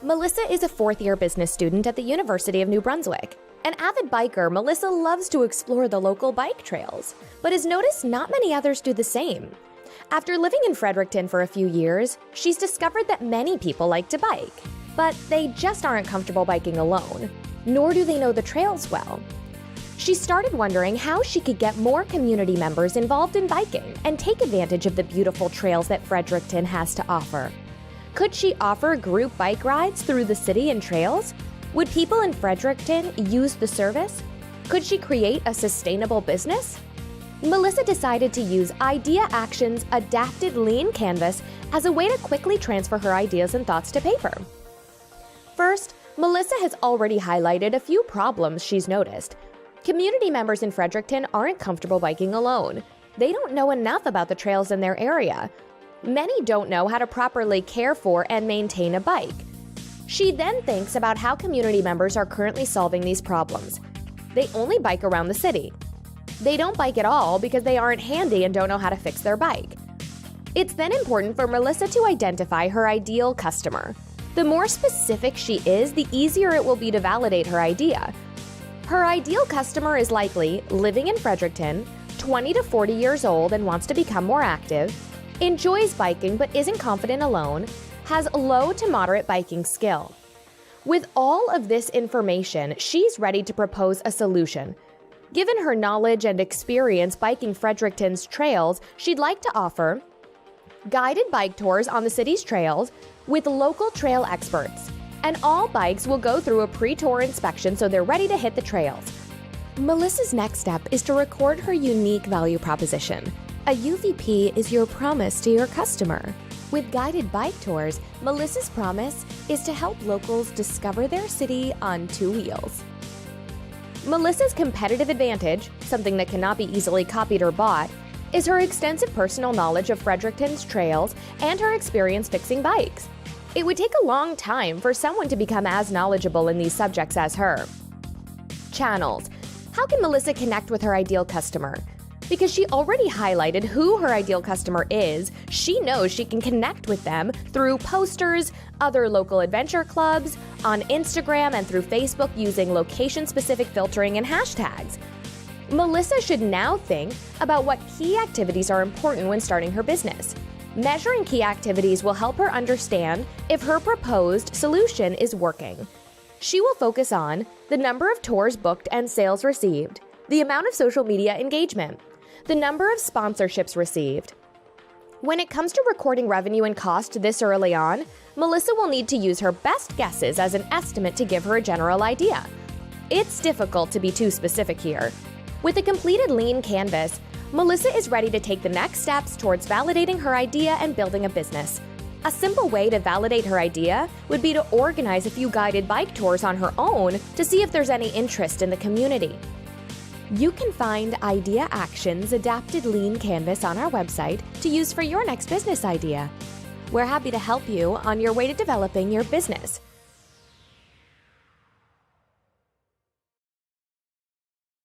Melissa is a fourth-year business student at the University of New Brunswick. An avid biker, Melissa loves to explore the local bike trails, but has noticed not many others do the same. After living in Fredericton for a few years, she's discovered that many people like to bike, but they just aren't comfortable biking alone, nor do they know the trails well. She started wondering how she could get more community members involved in biking and take advantage of the beautiful trails that Fredericton has to offer. Could she offer group bike rides through the city and trails? Would people in Fredericton use the service? Could she create a sustainable business? Melissa decided to use Idea Action's adapted lean canvas as a way to quickly transfer her ideas and thoughts to paper. First, Melissa has already highlighted a few problems she's noticed. Community members in Fredericton aren't comfortable biking alone. They don't know enough about the trails in their area. Many don't know how to properly care for and maintain a bike. She then thinks about how community members are currently solving these problems. They only bike around the city. They don't bike at all because they aren't handy and don't know how to fix their bike. It's then important for Melissa to identify her ideal customer. The more specific she is, the easier it will be to validate her idea. Her ideal customer is likely living in Fredericton, 20 to 40 years old and wants to become more active, enjoys biking but isn't confident alone, has low to moderate biking skill. With all of this information, she's ready to propose a solution. Given her knowledge and experience biking Fredericton's trails, she'd like to offer guided bike tours on the city's trails with local trail experts, and all bikes will go through a pre-tour inspection so they're ready to hit the trails. Melissa's next step is to record her unique value proposition. A UVP is your promise to your customer. With guided bike tours, Melissa's promise is to help locals discover their city on two wheels. Melissa's competitive advantage, something that cannot be easily copied or bought, is her extensive personal knowledge of Fredericton's trails and her experience fixing bikes. It would take a long time for someone to become as knowledgeable in these subjects as her. Channels. How can Melissa connect with her ideal customer? Because she already highlighted who her ideal customer is, she knows she can connect with them through posters, other local adventure clubs, on Instagram and through Facebook using location-specific filtering and hashtags. Melissa should now think about what key activities are important when starting her business. Measuring key activities will help her understand if her proposed solution is working. She will focus on the number of tours booked and sales received, the amount of social media engagement, the number of sponsorships received. When it comes to recording revenue and cost this early on, Melissa will need to use her best guesses as an estimate to give her a general idea. It's difficult to be too specific here. With a completed lean canvas, Melissa is ready to take the next steps towards validating her idea and building a business. A simple way to validate her idea would be to organize a few guided bike tours on her own to see if there's any interest in the community. You can find Idea Action's adapted lean canvas on our website to use for your next business idea. We're happy to help you on your way to developing your business.